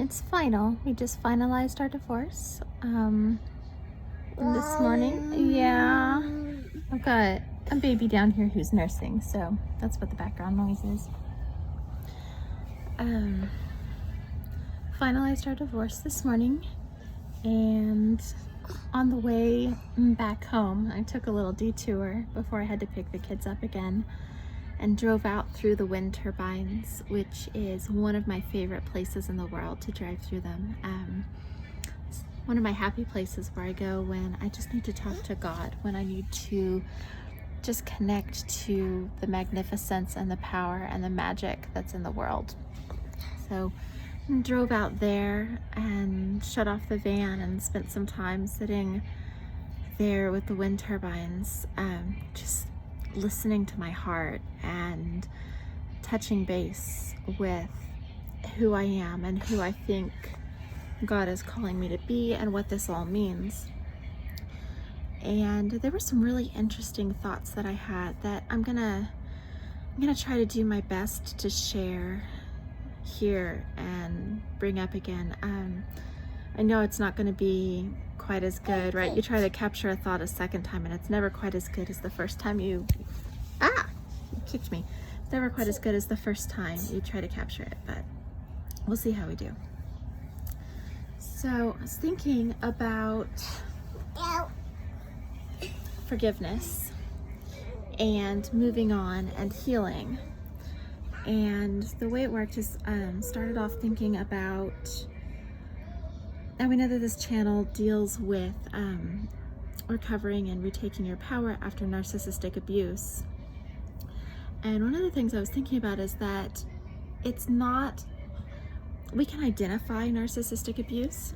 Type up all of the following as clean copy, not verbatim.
it's final. We just finalized our divorce this morning. Yeah, I've got a baby down here who's nursing, so that's what the background noise is. Finalized our divorce this morning, and on the way back home, I took a little detour before I had to pick the kids up again and drove out through the wind turbines, which is one of my favorite places in the world to drive through them. It's one of my happy places where I go when I just need to talk to God, when I need to just connect to the magnificence and the power and the magic that's in the world. So I drove out there and shut off the van and spent some time sitting there with the wind turbines, just listening to my heart and touching base with who I am and who I think God is calling me to be and what this all means. And there were some really interesting thoughts that I had that I'm gonna try to do my best to share here and bring up again. I know it's not going to be quite as good, right? You try to capture a thought a second time and it's never quite as good as the first time you kicked me. It's never quite as good as the first time you try to capture it, but we'll see how we do. So I was thinking about forgiveness and moving on and healing. And the way it worked is started off thinking about, and we know that this channel deals with recovering and retaking your power after narcissistic abuse. And one of the things I was thinking about is that it's not, we can identify narcissistic abuse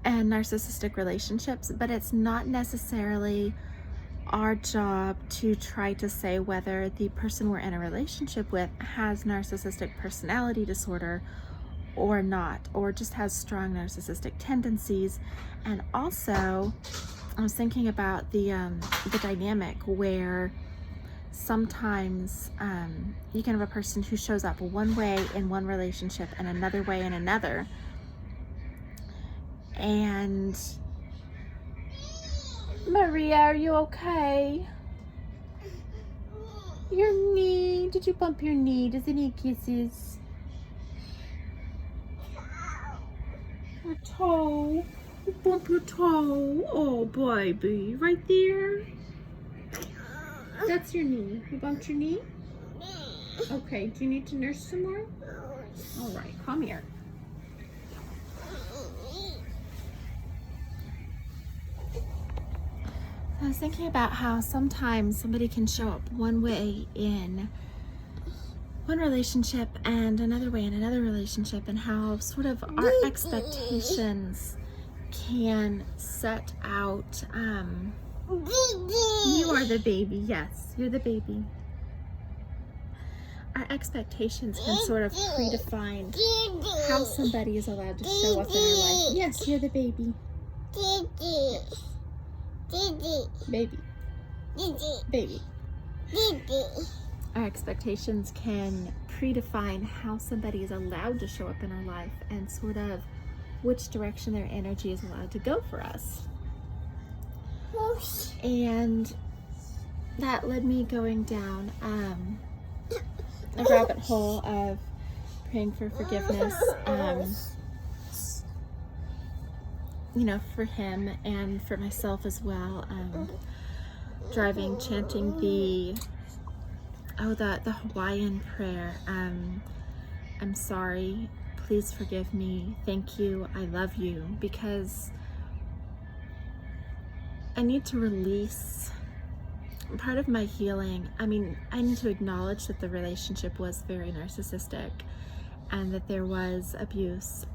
and narcissistic relationships, but it's not necessarily our job to try to say whether the person we're in a relationship with has narcissistic personality disorder or not, or just has strong narcissistic tendencies. And also, I was thinking about the dynamic where sometimes you can have a person who shows up one way in one relationship and another way in another. And Maria, are you okay? Your knee, did you bump your knee? Does it need kisses? Your toe, you bump your toe. Oh baby, right there. That's your knee. You bumped your knee? Okay, do you need to nurse some more? All right, come here. I was thinking about how sometimes somebody can show up one way in one relationship and another way in another relationship, and how sort of our expectations can set out. You are the baby. Yes, you're the baby. Our expectations can sort of predefine how somebody is allowed to show up in our life. Yes, you're the baby. Yes. Baby. Baby. Our expectations can predefine how somebody is allowed to show up in our life and sort of which direction their energy is allowed to go for us. And that led me going down a rabbit hole of praying for forgiveness, for him and for myself as well. Driving, chanting the Hawaiian prayer. I'm sorry, please forgive me, thank you, I love you, because I need to release part of my healing. I need to acknowledge that the relationship was very narcissistic and that there was abuse,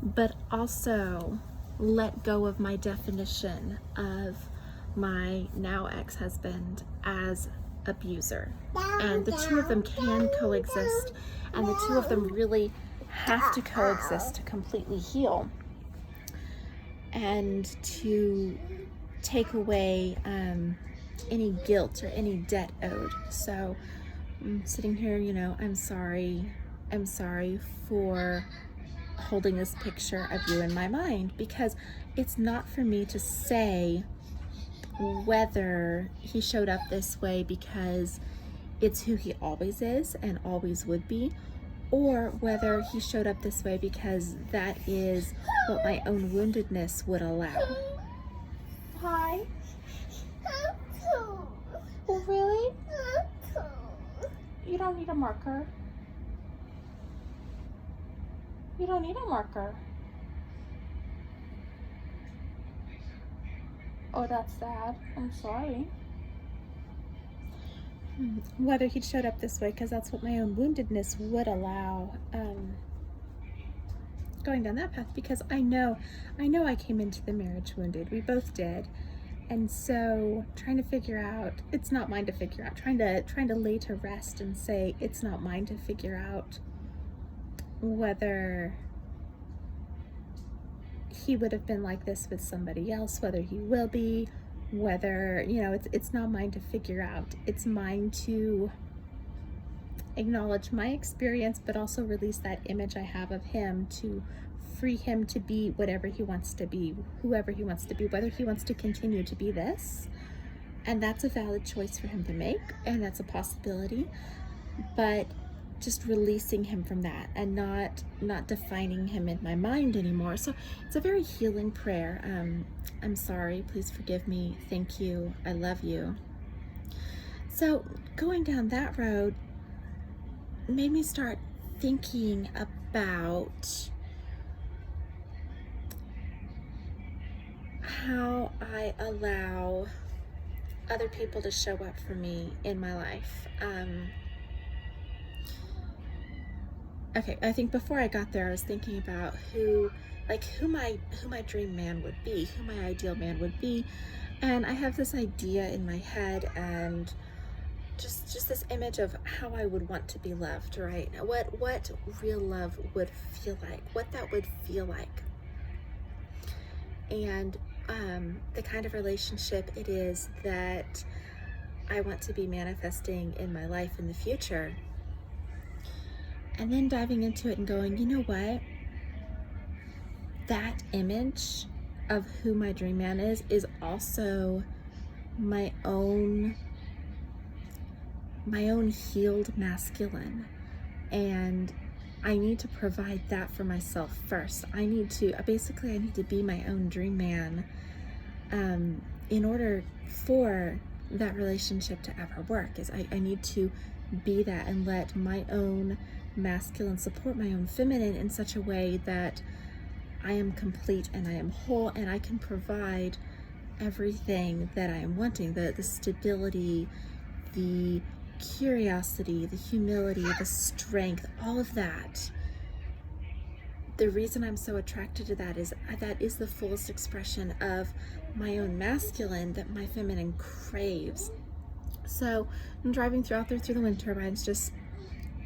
but also let go of my definition of my now ex-husband as abuser. And the two of them can coexist, and the two of them really have to coexist to completely heal and to take away any guilt or any debt owed. So I'm sitting here, I'm sorry. I'm sorry for holding this picture of you in my mind, because it's not for me to say whether he showed up this way because it's who he always is and always would be, or whether he showed up this way because that is what my own woundedness would allow. Hi. Oh, really? You don't need a marker. You don't need a marker. Oh, that's sad. I'm sorry. Whether he showed up this way because that's what my own woundedness would allow. Going down that path, because I know I came into the marriage wounded. We both did. And so trying to figure out, it's not mine to figure out, trying to lay to rest and say it's not mine to figure out whether he would have been like this with somebody else, whether he will be, whether, it's not mine to figure out. It's mine to acknowledge my experience, but also release that image I have of him, to free him to be whatever he wants to be, whoever he wants to be, whether he wants to continue to be this. And that's a valid choice for him to make, and that's a possibility. But just releasing him from that and not defining him in my mind anymore. So it's a very healing prayer. I'm sorry, please forgive me, thank you, I love you. So going down that road made me start thinking about how I allow other people to show up for me in my life. Okay, I think before I got there, I was thinking about who my dream man would be, who my ideal man would be. And I have this idea in my head, and just this image of how I would want to be loved, right? What real love would feel like, what that would feel like. And the kind of relationship it is that I want to be manifesting in my life in the future. And then diving into it and going, you know what? That image of who my dream man is also my own healed masculine. And I need to provide that for myself first. I need to be my own dream man in order for that relationship to ever work. I need to be that and let my own masculine support my own feminine in such a way that I am complete and I am whole, and I can provide everything that I am wanting, the stability, the curiosity, the humility, the strength, all of that. The reason I'm so attracted to that is the fullest expression of my own masculine that my feminine craves. So I'm driving through the wind turbines, just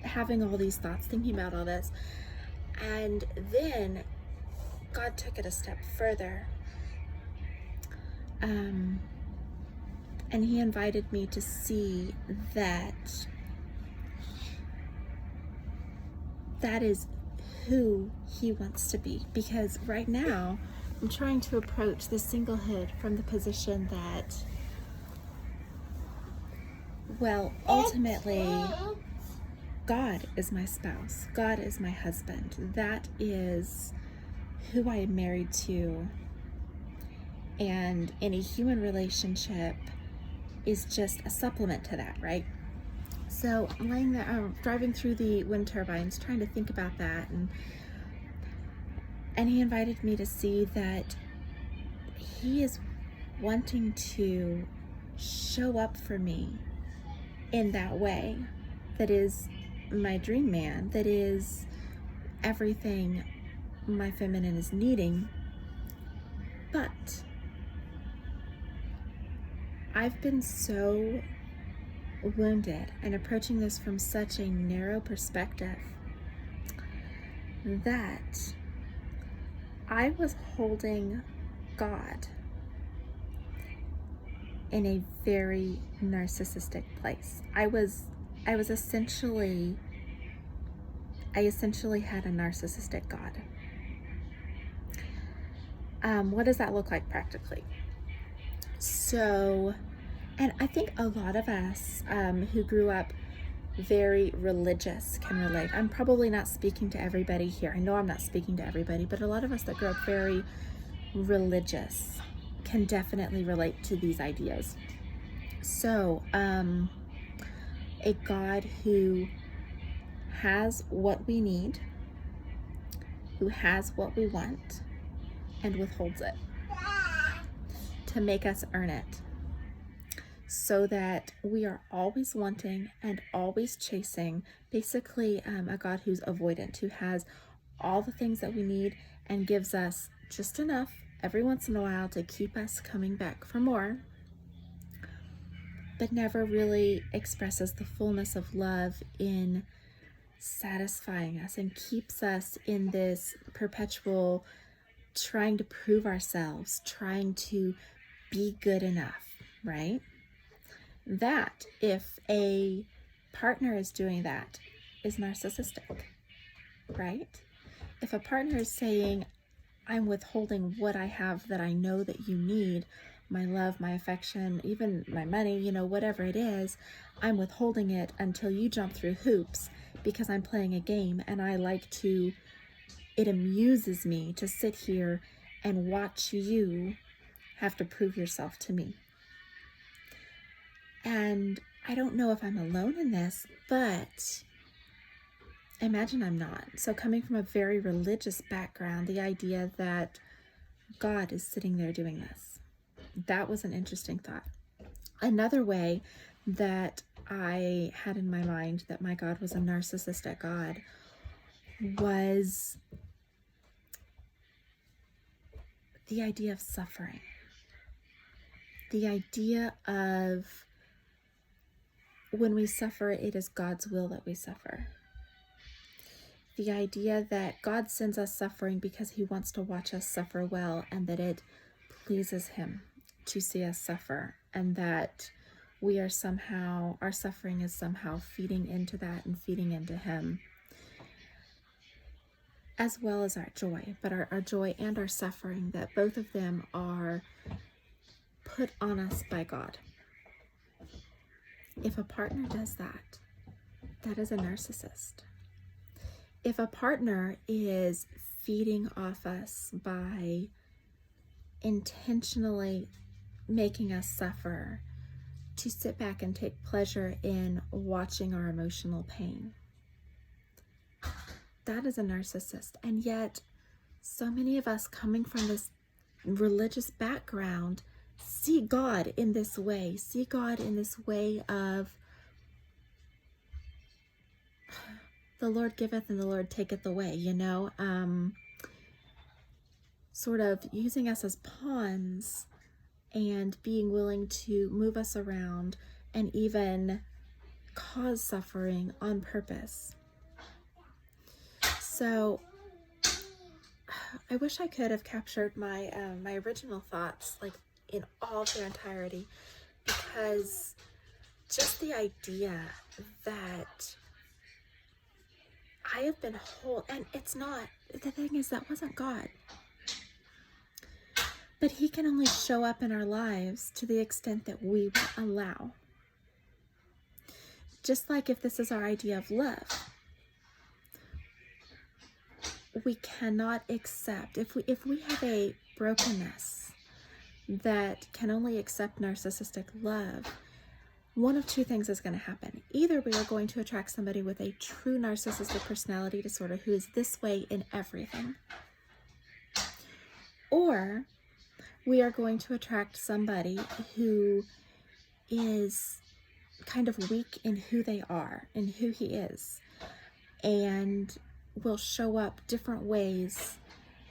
having all these thoughts, thinking about all this. And then God took it a step further. And he invited me to see that is who he wants to be. Because right now, I'm trying to approach the singlehood from the position that, well, ultimately, God is my spouse. God is my husband. That is who I am married to. And any human relationship is just a supplement to that, right? So I'm laying there, driving through the wind turbines, trying to think about that. And he invited me to see that he is wanting to show up for me in that way. That is my dream man, that is everything my feminine is needing. But I've been so wounded and approaching this from such a narrow perspective that I was holding God in a very narcissistic place. I was I essentially had a narcissistic God. What does that look like practically? So, and I think a lot of us who grew up very religious can relate. I'm probably not speaking to everybody here. I know I'm not speaking to everybody, but a lot of us that grew up very religious can definitely relate to these ideas. So, a God who has what we need, who has what we want, and withholds it to make us earn it, so that we are always wanting and always chasing. Basically, a God who's avoidant, who has all the things that we need and gives us just enough every once in a while to keep us coming back for more, but never really expresses the fullness of love in satisfying us and keeps us in this perpetual trying to prove ourselves, trying to be good enough, right? That, if a partner is doing that, is narcissistic, right? If a partner is saying, I'm withholding what I have that I know that you need, my love, my affection, even my money, whatever it is, I'm withholding it until you jump through hoops because I'm playing a game and it amuses me to sit here and watch you have to prove yourself to me. And I don't know if I'm alone in this, but imagine I'm not. So coming from a very religious background, the idea that God is sitting there doing this, that was an interesting thought. Another way that I had in my mind that my God was a narcissistic God was the idea of suffering. The idea of when we suffer, it is God's will that we suffer. The idea that God sends us suffering because he wants to watch us suffer well, and that it pleases him to see us suffer, and that our suffering is somehow feeding into that and feeding into him, as well as our joy. But our joy and our suffering, that both of them are put on us by God. If a partner does that, that is a narcissist. If a partner is feeding off us by intentionally making us suffer to sit back and take pleasure in watching our emotional pain, that is a narcissist. And yet, so many of us coming from this religious background see God in this way, of the Lord giveth and the Lord taketh away, sort of using us as pawns and being willing to move us around and even cause suffering on purpose. So I wish I could have captured my original thoughts like in all their entirety, because just the idea that I have been whole, and it's not, the thing is, that wasn't God. But he can only show up in our lives to the extent that we will allow. Just like if this is our idea of love, we cannot accept, if we have a brokenness that can only accept narcissistic love, one of two things is going to happen. Either we are going to attract somebody with a true narcissistic personality disorder who is this way in everything, or we are going to attract somebody who is kind of weak in who they are and who he is, and will show up different ways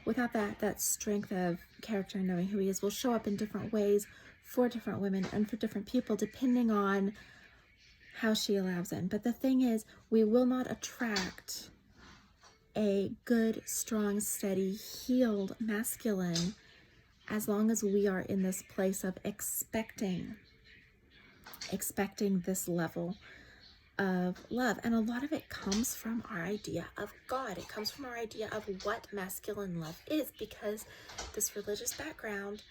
without that strength of character and knowing who he is, will show up in different ways for different women and for different people, depending on how she allows in. But the thing is, we will not attract a good, strong, steady, healed masculine as long as we are in this place of expecting this level of love. And a lot of it comes from our idea of God. It comes from our idea of what masculine love is, because this religious background,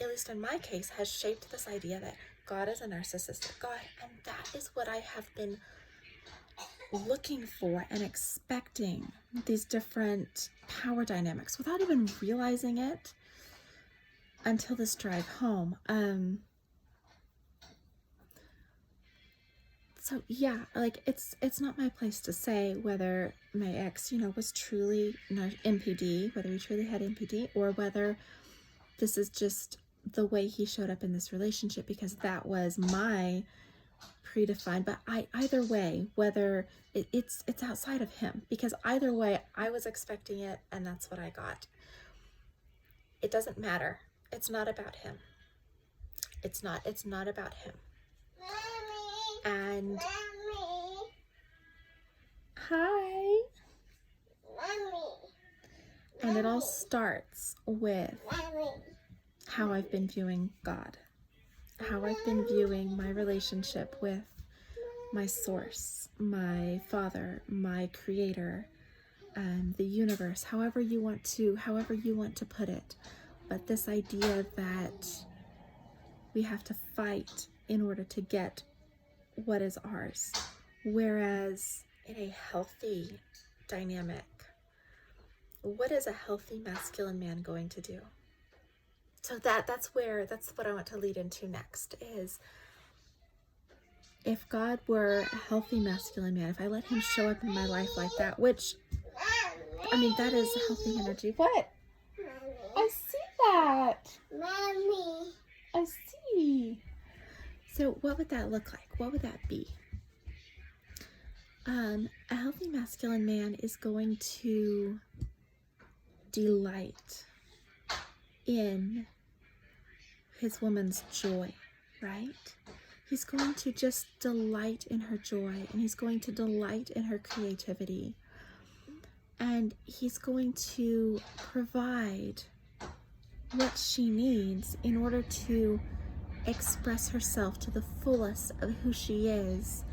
at least in my case, has shaped this idea that God is a narcissistic God. And that is what I have been looking for and expecting, these different power dynamics, without even realizing it until this drive home. So yeah, like it's not my place to say whether my ex, was truly NPD, whether he truly had NPD, or whether this is just the way he showed up in this relationship, because that was my predefined. But either way, whether it's outside of him, because either way, I was expecting it, and that's what I got. It doesn't matter. It's not about him. It's not about him. And Mommy. Hi. Mommy. And it all starts with how I've been viewing God, how I've been viewing my relationship with my source, my Father, my Creator, the universe, however you want to put it. But this idea that we have to fight in order to get what is ours, whereas in a healthy dynamic, what is a healthy masculine man going to do? So that's what I want to lead into next, is if God were a healthy masculine man, if I let him show up in my life like that, which, that is healthy energy. What? Mommy. I see that. Mommy. I see. So what would that look like? What would that be? A healthy masculine man is going to delight in his woman's joy, right? He's going to just delight in her joy, and he's going to delight in her creativity. And he's going to provide what she needs in order to express herself to the fullest of who she is.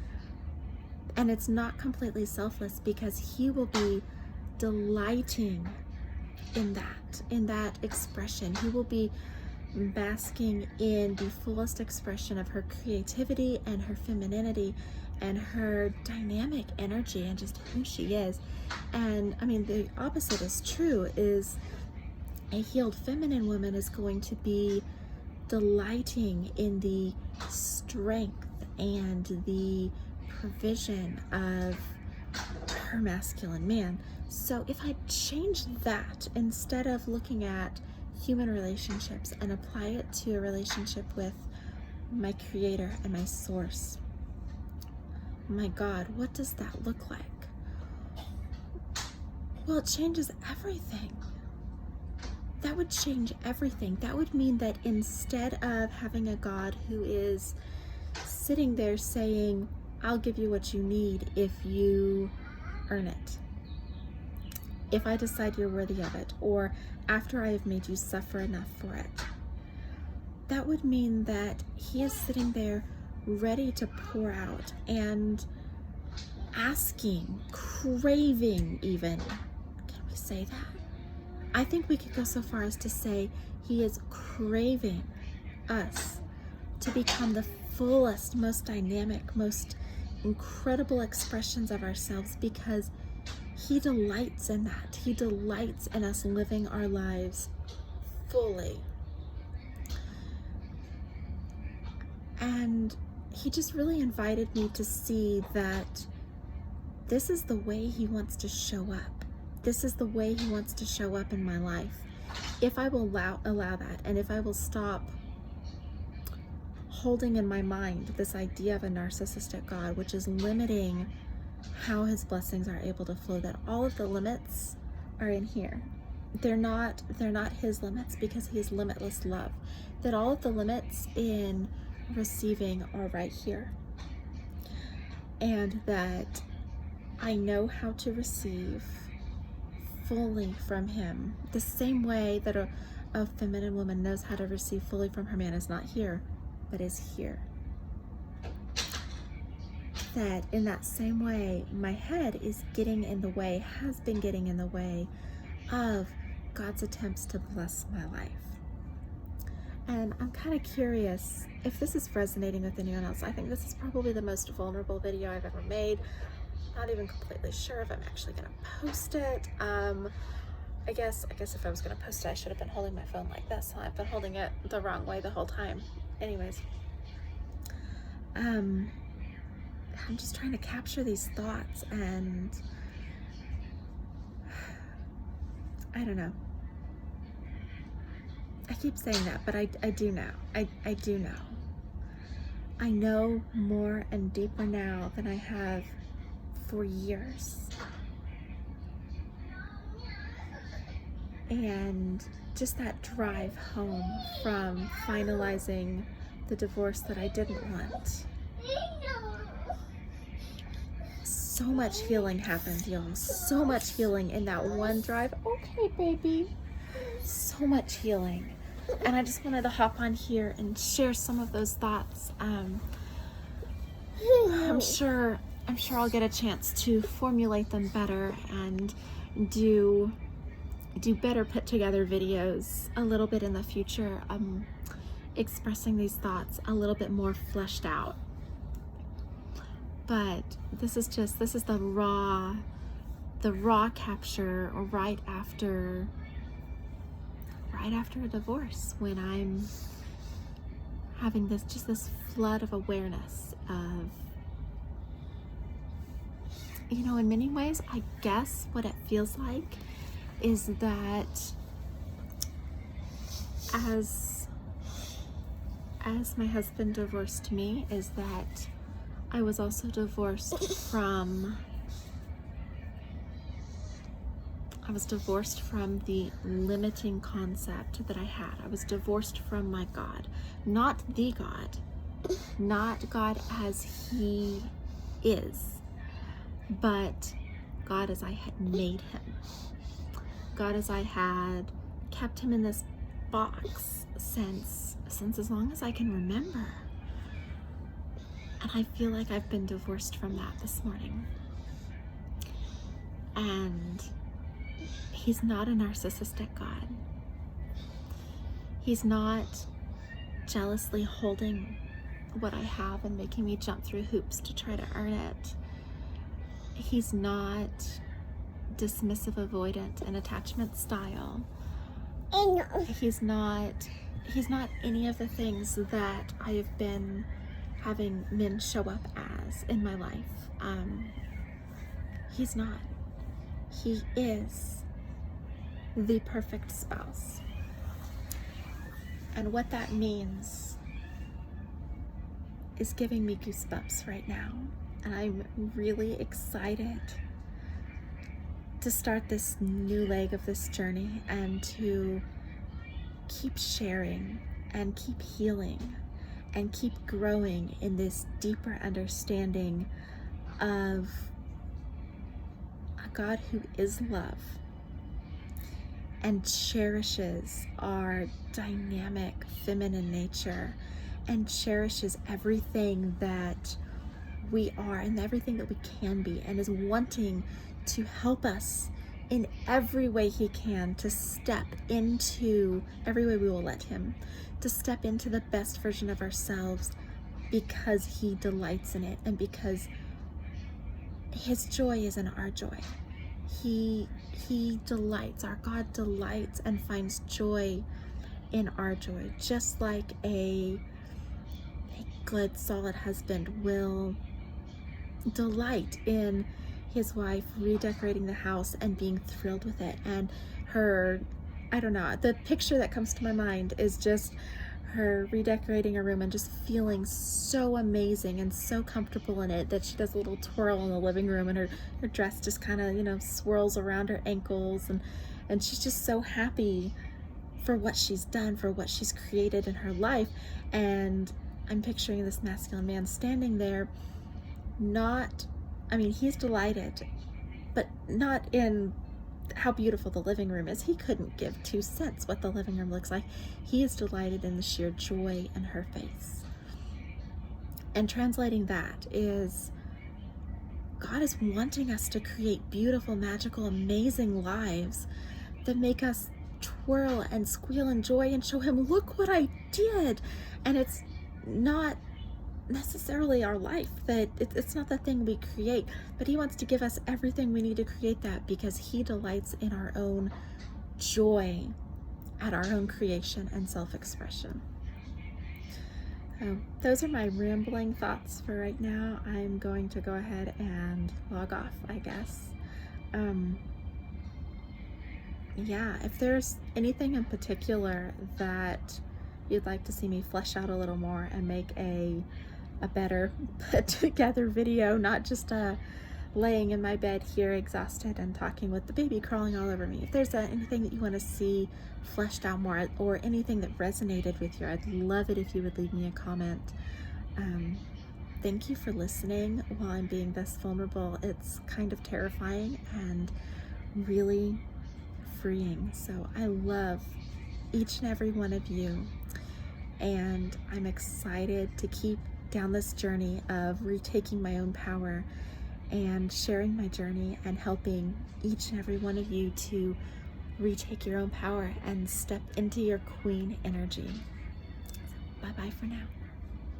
And it's not completely selfless, because he will be delighting in that expression. He will be basking in the fullest expression of her creativity and her femininity and her dynamic energy and just who she is. And the opposite is true, is a healed feminine woman is going to be delighting in the strength and the provision of her masculine man. So if I change that, instead of looking at human relationships, and apply it to a relationship with my Creator and my source, my God, what does that look like? Well, it changes everything. That would change everything. That would mean that instead of having a God who is sitting there saying, I'll give you what you need if you earn it, if I decide you're worthy of it, or after I have made you suffer enough for it, that would mean that he is sitting there ready to pour out and asking, craving even. Can we say that? I think we could go so far as to say he is craving us to become the fullest, most dynamic, most incredible expressions of ourselves, because he delights in that. He delights in us living our lives fully. And he just really invited me to see that this is the way he wants to show up. This is the way he wants to show up in my life. If I will allow that, and if I will stop holding in my mind this idea of a narcissistic God, which is limiting how his blessings are able to flow, that all of the limits are in here. They're not his limits, because he is limitless love. That all of the limits in receiving are right here. And that I know how to receive fully from him, the same way that a feminine woman knows how to receive fully from her man, is not here, but is here. that in that same way, my head is getting in the way, has been getting in the way of God's attempts to bless my life. And I'm kind of curious if this is resonating with anyone else. I think this is probably the most vulnerable video I've ever made. Not even completely sure if I'm actually going to post it. I guess if I was going to post it, I should have been holding my phone like this. I've been holding it the wrong way the whole time. Anyways, I'm just trying to capture these thoughts, and I don't know. I keep saying that, but I do now. I do know. I know more and deeper now than I have for years. And just that drive home from finalizing the divorce that I didn't want. So much healing happened, y'all. So much healing in that one drive. Okay, baby. So much healing. And I just wanted to hop on here and share some of those thoughts. I'm sure I'll get a chance to formulate them better and do better put together videos a little bit in the future, expressing these thoughts a little bit more fleshed out. But this is the raw capture right after a divorce, when I'm having this flood of awareness of, in many ways, I guess what it feels like is that as my husband divorced me, is that I was also divorced from the limiting concept that I had. I was divorced from my God, not the God, not God as He is, but God as I had made Him. God as I had kept Him in this box since as long as I can remember. And I feel like I've been divorced from that this morning. And He's not a narcissistic God. He's not jealously holding what I have and making me jump through hoops to try to earn it. He's not dismissive, avoidant, and attachment style. He's not any of the things that I have been having men show up as in my life. He's not. He is the perfect spouse. And what that means is giving me goosebumps right now. And I'm really excited to start this new leg of this journey and to keep sharing and keep healing and keep growing in this deeper understanding of a God who is love and cherishes our dynamic feminine nature and cherishes everything that we are and everything that we can be, and is wanting to help us in every way He can to step into, every way we will let Him, to step into the best version of ourselves, because He delights in it and because His joy is in our joy. He delights, our God delights and finds joy in our joy, just like a good, solid husband will delight in his wife redecorating the house and being thrilled with it. And her, I don't know, the picture that comes to my mind is just her redecorating her room and just feeling so amazing and so comfortable in it that she does a little twirl in the living room, and her dress just kind of, swirls around her ankles, and she's just so happy for what she's done, for what she's created in her life. And I'm picturing this masculine man standing there, he's delighted, but not in how beautiful the living room is. He couldn't give 2 cents what the living room looks like. He is delighted in the sheer joy in her face. And translating that is God is wanting us to create beautiful, magical, amazing lives that make us twirl and squeal in joy and show him, look what I did. And it's not necessarily our life, that it's not the thing we create, but he wants to give us everything we need to create that, because he delights in our own joy at our own creation and self-expression. Those are my rambling thoughts for right now. I'm going to go ahead and log off, I guess. Yeah, if there's anything in particular that you'd like to see me flesh out a little more and make a better put together video, not just laying in my bed here exhausted and talking with the baby crawling all over me. If there's anything that you want to see fleshed out more, or anything that resonated with you, I'd love it if you would leave me a comment. Thank you for listening while I'm being this vulnerable. It's kind of terrifying and really freeing. So I love each and every one of you, and I'm excited to keep down this journey of retaking my own power and sharing my journey and helping each and every one of you to retake your own power and step into your queen energy. Bye-bye for now.